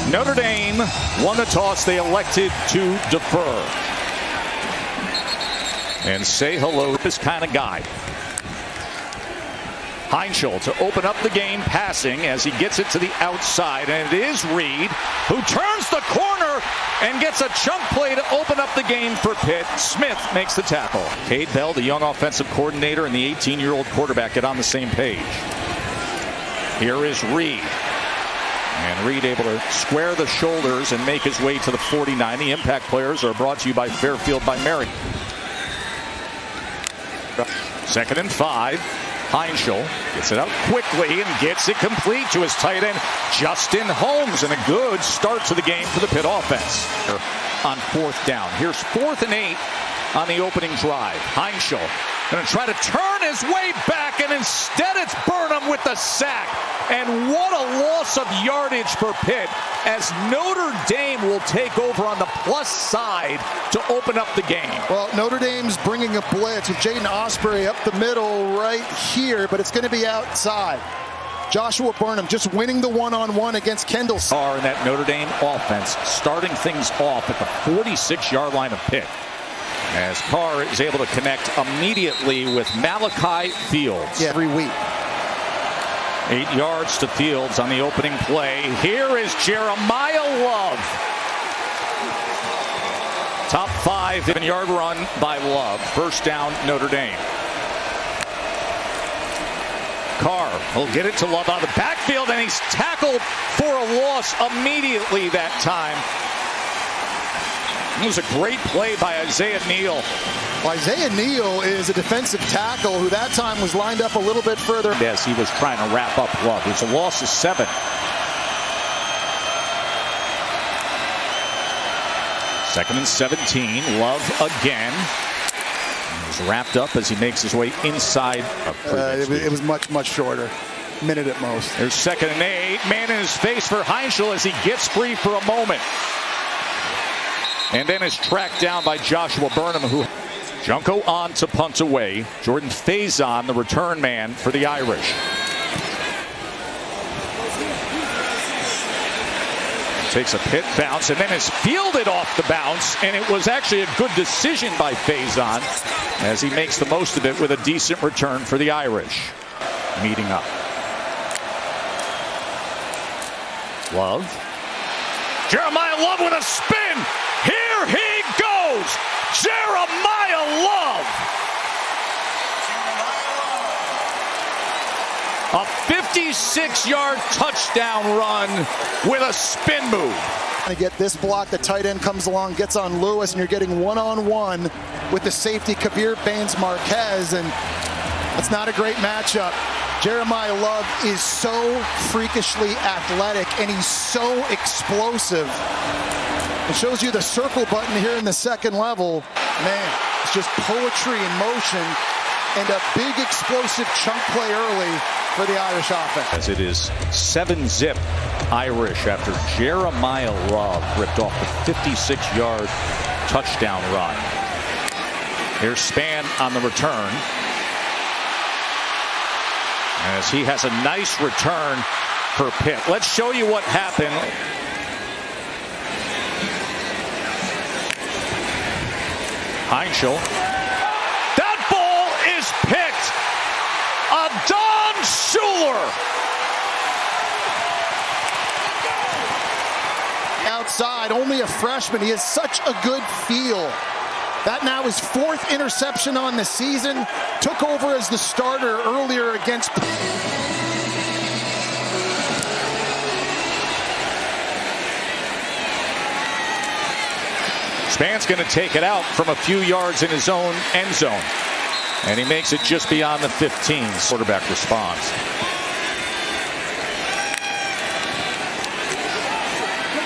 Notre Dame won the toss. They elected to defer. And say hello to this kind of guy. Heintschel to open up the game passing as he gets it to the outside. And it is Reed who turns the corner and gets a chunk play to open up the game for Pitt. Smith makes the tackle. Cade Bell, the young offensive coordinator, and the 18-year-old quarterback get on the same page. Here is Reed. And Reed able to square the shoulders and make his way to the 49. The impact players are brought to you by Fairfield by Mary. 2nd and 5. Heintschel gets it out quickly and gets it complete to his tight end, Justin Holmes. And a good start to the game for the Pitt offense. On 4th down. Here's 4th and 8 on the opening drive. Heintschel going to try to turn his way back, and instead it's Burnham with the sack. And what a loss of yardage for Pitt, as Notre Dame will take over on the plus side to open up the game. Well, Notre Dame's bringing a blitz with Jaden Osprey up the middle right here, but it's going to be outside. Joshua Burnham just winning the one-on-one against Kendall. In that Notre Dame offense, starting things off at the 46-yard line of Pitt, as Carr is able to connect immediately with Malachi Fields. Yeah, every week. 8 yards to Fields on the opening play. Here is Jeremiah Love. Top 5 7-yard run by Love. 1st down, Notre Dame. Carr will get it to Love out of the backfield, and he's tackled for a loss immediately that time. It was a great play by Isaiah Neal. Well, Isaiah Neal is a defensive tackle who that time was lined up a little bit further. Yes, he was trying to wrap up Love. It's a loss of 7. 2nd and 17. Love again. He's wrapped up as he makes his way inside. It was much shorter. Minute at most. There's 2nd and 8. Man in his face for Heintschel as he gets free for a moment. And then is tracked down by Joshua Burnham, who Junko on to punt away. Jordan Faison, the return man for the Irish. Takes a Pitt bounce and then is fielded off the bounce, and it was actually a good decision by Faison as he makes the most of it with a decent return for the Irish. Meeting up. Love. Jeremiah Love with a spin. Here he goes. Jeremiah Love. A 56-yard touchdown run with a spin move. To get this block, the tight end comes along, gets on Lewis, and you're getting one-on-one with the safety Kabir Baines-Marquez, and that's not a great matchup. Jeremiah Love is so freakishly athletic, and he's so explosive. It shows you the circle button here in the 2nd level. Man, it's just poetry in motion, and a big explosive chunk play early for the Irish offense. As it is 7-zip Irish after Jeremiah Love ripped off the 56-yard touchdown run. Here's Spann on the return, as he has a nice return for Pitt. Let's show you what happened. Heintschel. That ball is picked. Don Schuler. Outside, only a freshman. He has such a good feel. That now is 4th interception on the season. Took over as the starter earlier against. Spann's going to take it out from a few yards in his own end zone. And he makes it just beyond the 15. Quarterback responds.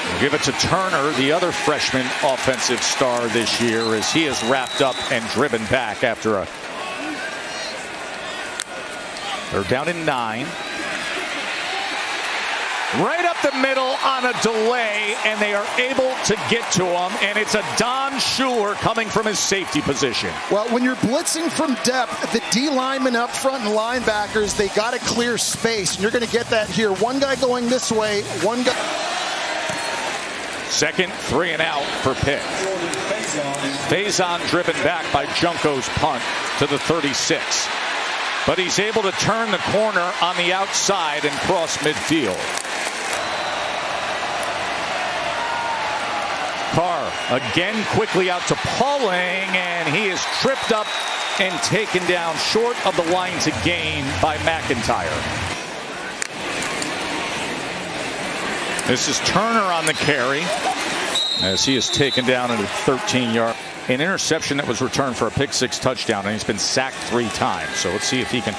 We'll give it to Turner, the other freshman offensive star this year, as he is wrapped up and driven back after a 3rd down and 9. Right up the middle on a delay, and they are able to get to him, and it's a Don Schuler coming from his safety position. Well, when you're blitzing from depth, the D linemen up front and linebackers, they got to clear space, and you're going to get that here. One guy going this way, one guy. Second 3 and out for Pitt. Faison driven back by Junko's punt to the 36. But he's able to turn the corner on the outside and cross midfield. Carr again quickly out to Pauling, and he is tripped up and taken down short of the line to gain by McIntyre. This is Turner on the carry as he is taken down at a 13-yard. An interception that was returned for a pick-6 touchdown, and he's been sacked 3 times. So let's see if he can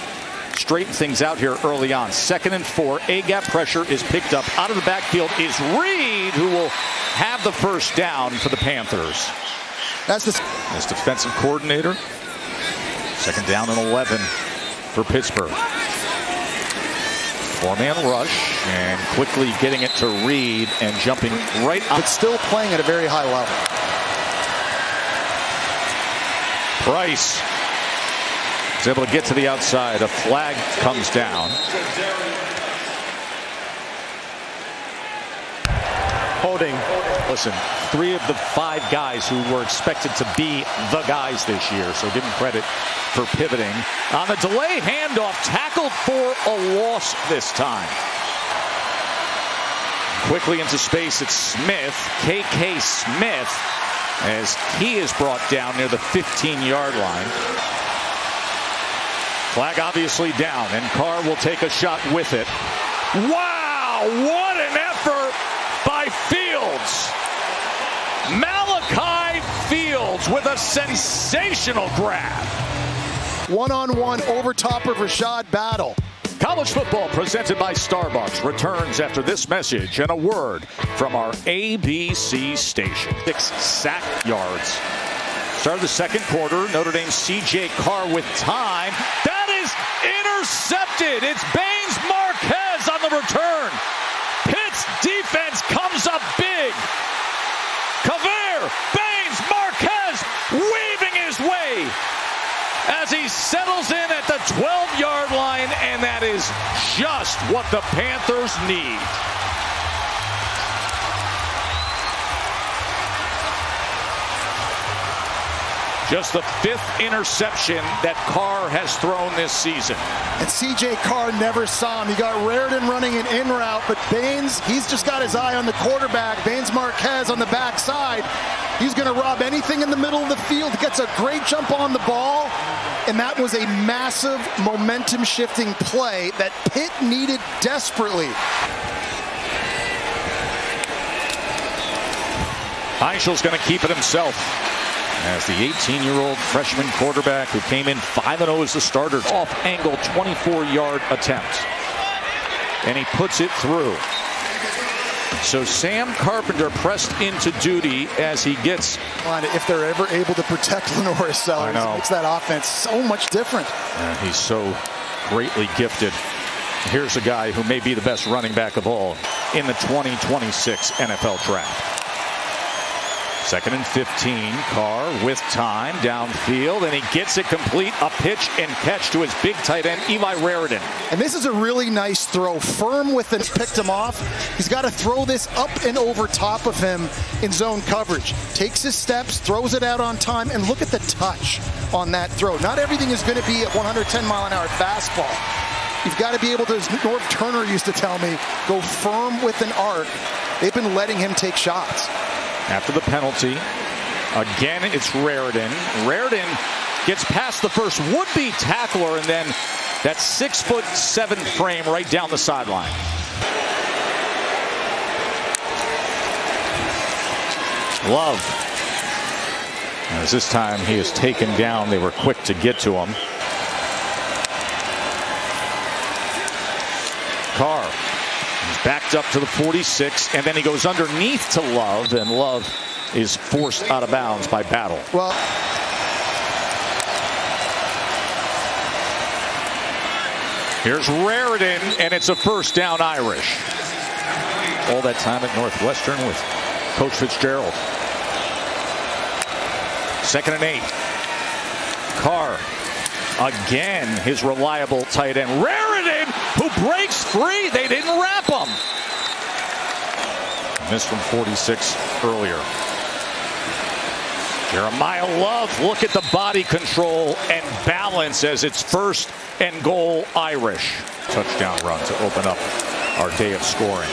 straighten things out here early on. 2nd and 4. A-gap pressure is picked up. Out of the backfield is Reed, who will have the first down for the Panthers. That's the defensive coordinator. 2nd down and 11 for Pittsburgh. 4-man rush, and quickly getting it to Reed and jumping right up. But still playing at a very high level. Price is able to get to the outside. A flag comes down. Holding. Listen, 3 of the 5 guys who were expected to be the guys this year, so give him credit for pivoting. On the delay handoff, tackled for a loss this time. Quickly into space, it's Smith, KK Smith, as he is brought down near the 15-yard line. Flag obviously down, and Carr will take a shot with it. Wow, what an effort by Fields. Malachi Fields with a sensational grab. One-on-one over top of Rashad Battle. College football presented by Starbucks returns after this message and a word from our ABC station. 6 sack yards. Start of the 2nd quarter. Notre Dame's C.J. Carr with time. That is intercepted. It's Baines Marquez on the return. Pitt's defense comes up big. Caver, Baines Marquez weaving his way as he settles in at the 12-yard line, and that is just what the Panthers need. Just the 5th interception that Carr has thrown this season. And C.J. Carr never saw him. He got Raridan running an in route, but Baines, he's just got his eye on the quarterback. Baines Marquez on the backside. He's going to rob anything in the middle of the field. Gets a great jump on the ball. And that was a massive momentum-shifting play that Pitt needed desperately. Heintschel's going to keep it himself, as the 18-year-old freshman quarterback who came in 5-0 as the starter. Off-angle 24-yard attempt. And he puts it through. So Sam Carpenter pressed into duty as he gets. If they're ever able to protect Lenore Sellers, it makes that offense so much different. He's so greatly gifted. Here's a guy who may be the best running back of all in the 2026 NFL Draft. 2nd and 15. Carr with time downfield, and he gets it complete. A pitch and catch to his big tight end, Eli Raridan. And this is a really nice throw. Firm with it, picked him off. He's got to throw this up and over top of him in zone coverage. Takes his steps, throws it out on time, and look at the touch on that throw. Not everything is going to be a 110-mile-an-hour fastball. You've got to be able to, as Norv Turner used to tell me, go firm with an arc. They've been letting him take shots. After the penalty, again, it's Raridan. Raridan gets past the first would-be tackler, and then that 6'7" frame right down the sideline. Love. As this time he is taken down, they were quick to get to him. Carr. He's backed up to the 46, and then he goes underneath to Love, and Love is forced out of bounds by Battle. Well, here's Raridan, and it's a first down Irish. All that time at Northwestern with Coach Fitzgerald. 2nd and 8. Carr. Again, his reliable tight end, Raridan, who breaks free. They didn't wrap him. Missed from 46 earlier. Jeremiah Love, look at the body control and balance as it's 1st and goal Irish. Touchdown run to open up our day of scoring.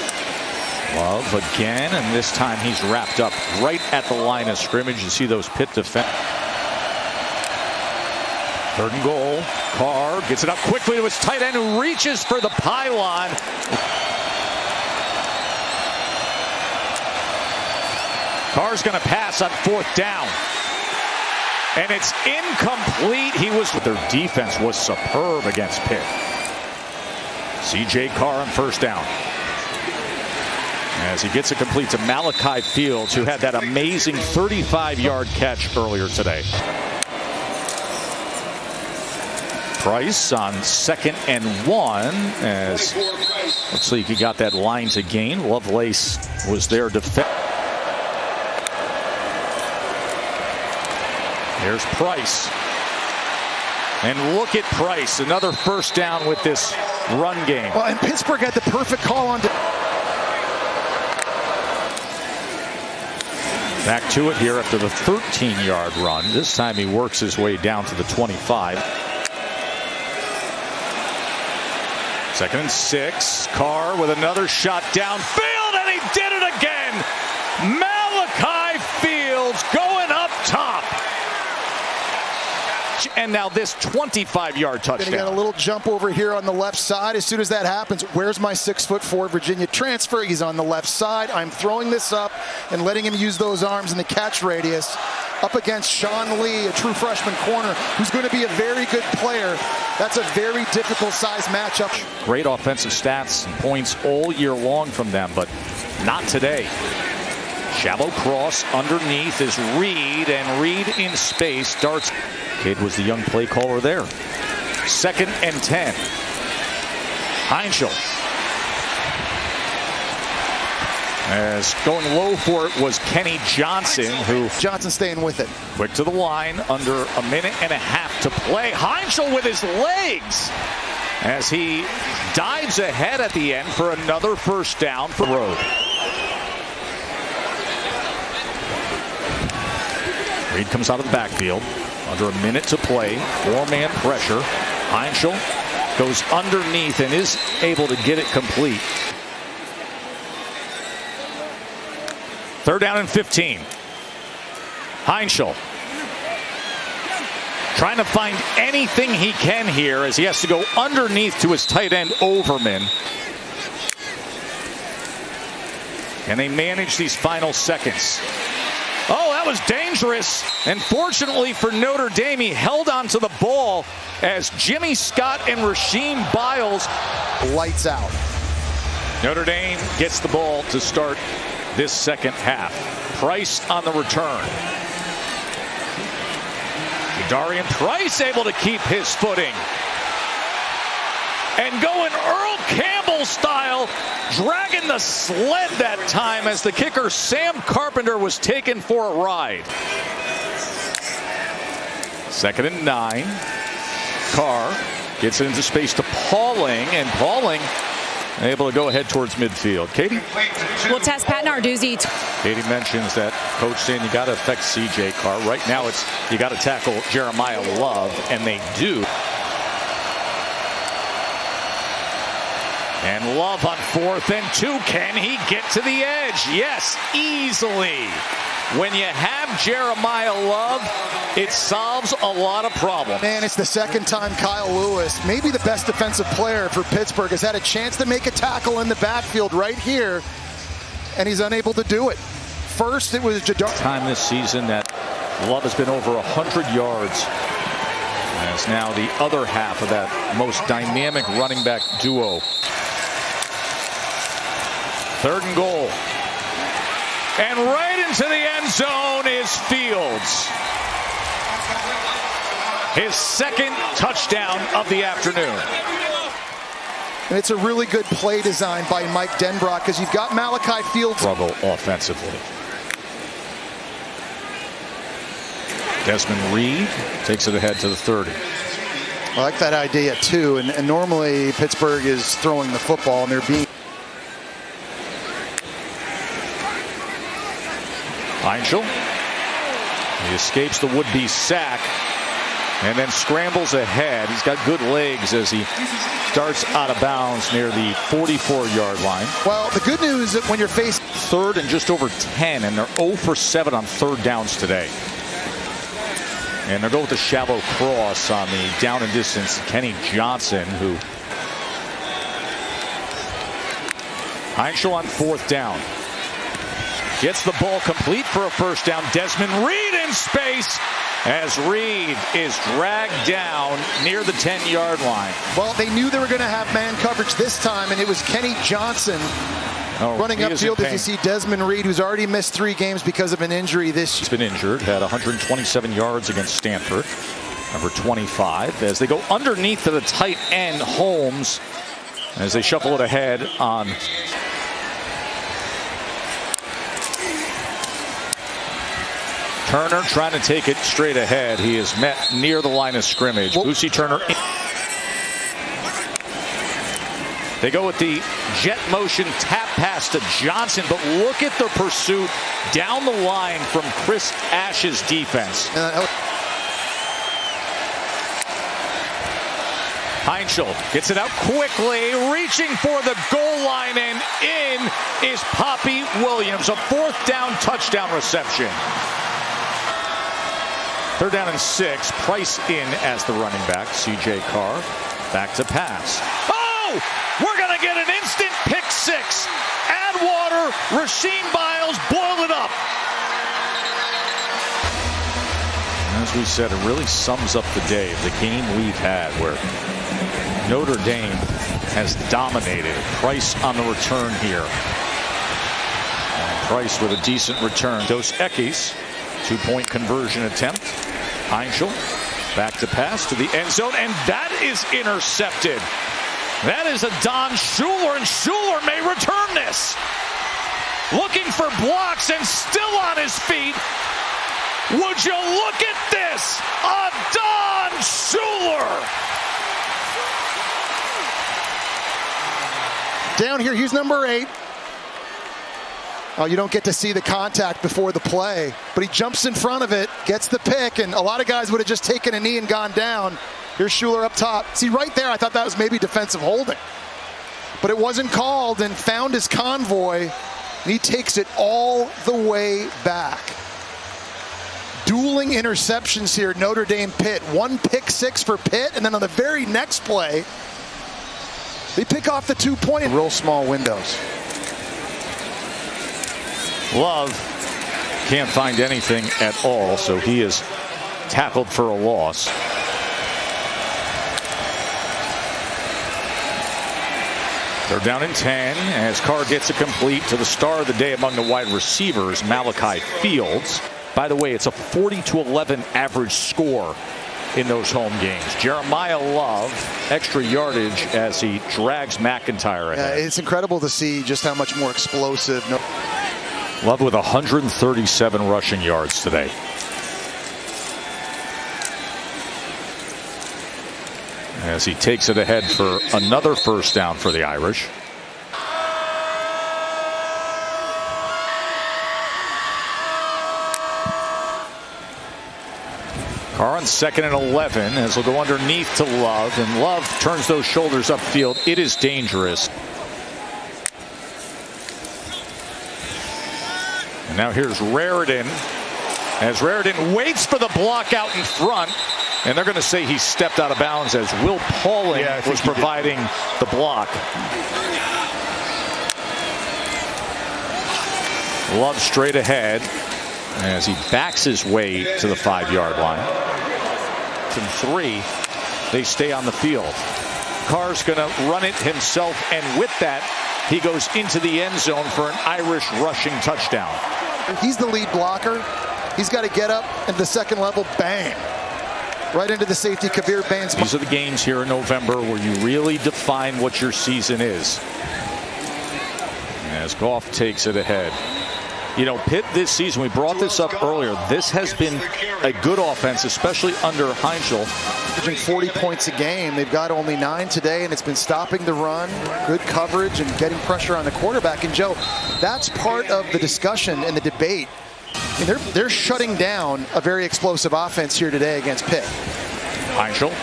Love again, and this time he's wrapped up right at the line of scrimmage. You see those Pitt defenders. 3rd and goal. Carr gets it up quickly to his tight end who reaches for the pylon. Carr's going to pass on 4th down. And it's incomplete. Their defense was superb against Pitt. C.J. Carr on 1st down. As he gets it complete to Malachi Fields, who had that amazing 35-yard catch earlier today. Price on 2nd and 1 as looks like he got that line to gain. Lovelace was there defend. There's Price. And look at Price, another 1st down with this run game. Well, and Pittsburgh had the perfect call on. Back to it here after the 13-yard run. This time he works his way down to the 25. 2nd and 6. Carr with another shot downfield, and he did it again. Malachi Fields going up top. And now this 25-yard touchdown. Gonna get a little jump over here on the left side. As soon as that happens, where's my 6'4" Virginia transfer? He's on the left side. I'm throwing this up and letting him use those arms in the catch radius up against Sean Lee, a true freshman corner, who's going to be a very good player. That's a very difficult size matchup. Great offensive stats and points all year long from them, but not today. Shallow cross underneath is Reed, and Reed in space darts. Kid was the young play caller there. 2nd and 10. Heintschel. As going low for it was Kenny Johnson, who Johnson staying with it. Quick to the line, under a minute and a half to play. Heintschel with his legs as he dives ahead at the end for another 1st down for Road. Reed comes out of the backfield. Under a minute to play. 4-man pressure. Heintschel goes underneath and is able to get it complete. 3rd down and 15. Heintschel trying to find anything he can here as he has to go underneath to his tight end Overman. Can they manage these final seconds? Oh, that was dangerous. And fortunately for Notre Dame, he held on to the ball as Jimmy Scott and Rasheem Biles. Lights out. Notre Dame gets the ball to start this 2nd half. Price on the return. Darian Price able to keep his footing. And going Earl Campbell style, dragging the sled that time as the kicker Sam Carpenter was taken for a ride. 2nd and 9. Carr gets it into space to Pauling, and Pauling able to go ahead towards midfield. Katie? We'll test Pat Narduzzi. Katie mentions that coach saying you got to affect C.J. Carr. Right now it's you got to tackle Jeremiah Love, and they do. And Love on 4th and 2. Can he get to the edge? Yes, easily. When you have Jeremiah Love, it solves a lot of problems. Man, it's the 2nd time Kyle Lewis, maybe the best defensive player for Pittsburgh, has had a chance to make a tackle in the backfield right here, and he's unable to do it. First, it was Jadar. Time this season that Love has been over 100 yards. As now the other half of that most dynamic running back duo. 3rd and goal. And right into the end zone is Fields. His 2nd touchdown of the afternoon. And it's a really good play design by Mike Denbrock because you've got Malachi Fields. Struggle offensively. Desmond Reed takes it ahead to the 30. I like that idea too. And normally Pittsburgh is throwing the football and they're being. Heintschel. He escapes the would-be sack and then scrambles ahead. He's got good legs as he starts out of bounds near the 44-yard line. Well, the good news is that when you're faced third and just over 10, and they're 0 for 7 on third downs today. And they'll go with the shallow cross on the down and distance Kenny Johnson, who Heintschel on fourth down. Gets the ball complete for a first down. Desmond Reed in space as Reed is dragged down near the 10-yard line. Well, they knew they were going to have man coverage this time, and it was Kenny Johnson running upfield. As you see Desmond Reed, who's already missed 3 games because of an injury this year. He's been injured, had 127 yards against Stanford, number 25, as they go underneath to the tight end, Holmes, as they shuffle it ahead on Turner, trying to take it straight ahead. He is met near the line of scrimmage. Lucy Turner. They go with the jet motion tap pass to Johnson, but look at the pursuit down the line from Chris Ash's defense. Heintschel gets it out quickly, reaching for the goal line, and in is Poppy Williams. A fourth down touchdown reception. Third down and 6. Price in as the running back. C.J. Carr back to pass. Oh! We're going to get an instant pick 6. Add water. Rasheem Biles, boil it up. As we said, it really sums up the day, the game we've had where Notre Dame has dominated. Price on the return here. And Price with a decent return. Dos Equis, 2-point conversion attempt. Heintschel back to pass to the end zone, and that is intercepted. That is a Don Schuler, and Schuler may return this. Looking for blocks and still on his feet. Would you look at this? A Don Schuler. Down here, he's number 8. Oh, you don't get to see the contact before the play, but he jumps in front of it, gets the pick, and a lot of guys would have just taken a knee and gone down. Here's Schuler up top. See, right there, I thought that was maybe defensive holding, but it wasn't called, and found his convoy, and he takes it all the way back. Dueling interceptions here, Notre Dame Pitt. 1 pick 6 for Pitt, and then on the very next play, they pick off the 2-point in real small windows. Love can't find anything at all, so he is tackled for a loss. They're down in 10 as Carr gets it complete to the star of the day among the wide receivers, Malachi Fields. By the way, it's a 40-11 average score in those home games. Jeremiah Love, extra yardage as he drags McIntyre ahead. It's incredible to see just how much more explosive. Love with 137 rushing yards today. As he takes it ahead for another first down for the Irish. Carr on 2nd and 11 as he'll go underneath to Love, and Love turns those shoulders upfield. It is dangerous. And now here's Raridan, as Raridan waits for the block out in front, and they're going to say he stepped out of bounds as Will Pauling was providing the block. Love straight ahead as he backs his way to the 5-yard line. From 3, they stay on the field. Carr's going to run it himself, and with that, he goes into the end zone for an Irish rushing touchdown. He's the lead blocker. He's got to get up at the second level, bang, right into the safety, Kabir Baines. These are the games here in November where you really define what your season is. As Goff takes it ahead. You know, Pitt this season, we brought this up earlier, this has been a good offense, especially under Heintschel. Averaging 40 points a game. They've got only 9 today, and it's been stopping the run, good coverage, and getting pressure on the quarterback. And Joe, that's part of the discussion and the debate I mean, they're shutting down a very explosive offense here today against Pitt. Heintschel.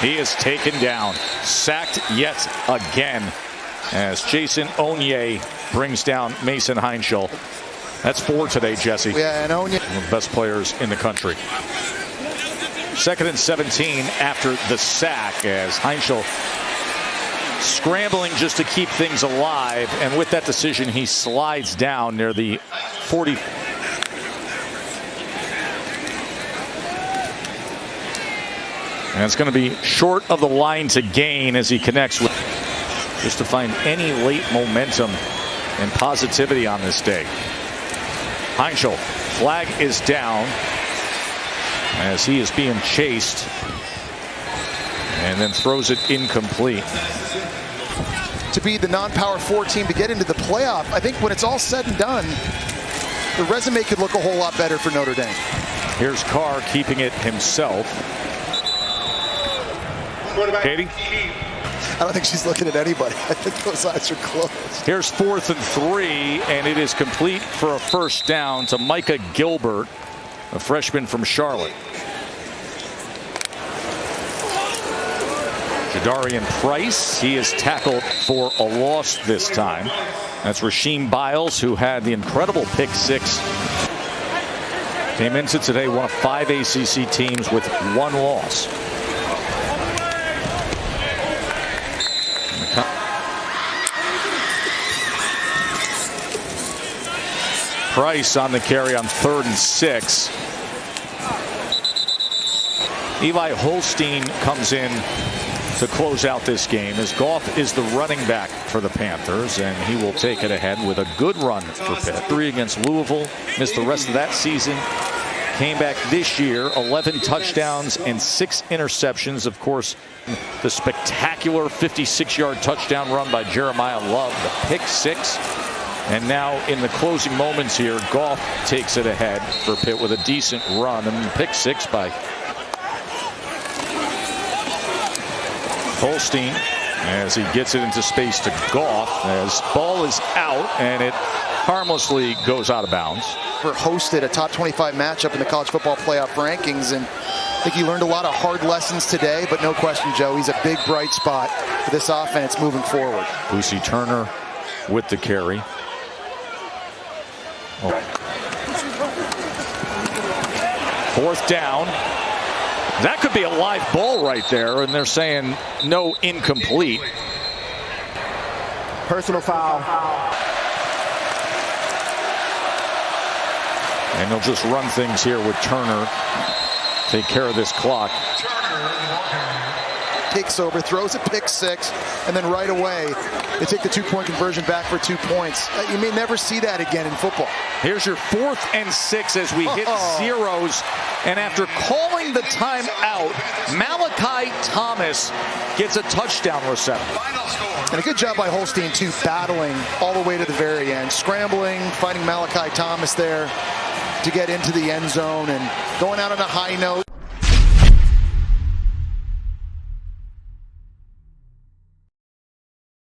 He is taken down. Sacked yet again as Jason Onye brings down Mason Heintschel. That's 4 today, Jesse. Yeah, and Onye, one of the best players in the country. 2nd and 17 after the sack as Heintschel scrambling just to keep things alive, and with that decision he slides down near the 40. And it's going to be short of the line to gain as he connects with, just to find any late momentum and positivity on this day. Heintschel, flag is down as he is being chased and then throws it incomplete. to be the non-power 4 team to get into the playoff, I think when it's all said and done, the resume could look a whole lot better for Notre Dame. Here's Carr keeping it himself. Katie? I don't think she's looking at anybody. I think those eyes are closed. Here's 4th and 3, and it is complete for a first down to Micah Gilbert, a freshman from Charlotte. Jadarian Price, he is tackled for a loss this time. That's Rasheem Biles, who had the incredible pick 6. Came into today one of 5 ACC teams with 1 loss. Price on the carry on 3rd and 6. Eli Holstein comes in to close out this game as Goff is the running back for the Panthers, and he will take it ahead with a good run for Pitt. 3 against Louisville, missed the rest of that season, came back this year, 11 touchdowns and 6 interceptions. Of course, the spectacular 56-yard touchdown run by Jeremiah Love, the pick 6. And now in the closing moments here, Goff takes it ahead for Pitt with a decent run, and pick 6 by Holstein as he gets it into space to Goff as ball is out and it harmlessly goes out of bounds. Hosted a top 25 matchup in the college football playoff rankings, and I think he learned a lot of hard lessons today, but no question, Joe, he's a big bright spot for this offense moving forward. Lucy Turner with the carry. Oh. 4th down. That could be a live ball right there, and they're saying no, incomplete. Personal foul. And they'll just run things here with Turner. Take care of this clock. Takes over, throws a pick 6, and then right away they take the 2-point conversion back for 2 points. You may never see that again in football. Here's your 4th and 6 as we hit zeros. And after calling the timeout, Malachi Thomas gets a touchdown reception. And a good job by Holstein, too, battling all the way to the very end. Scrambling, finding Malachi Thomas there to get into the end zone and going out on a high note.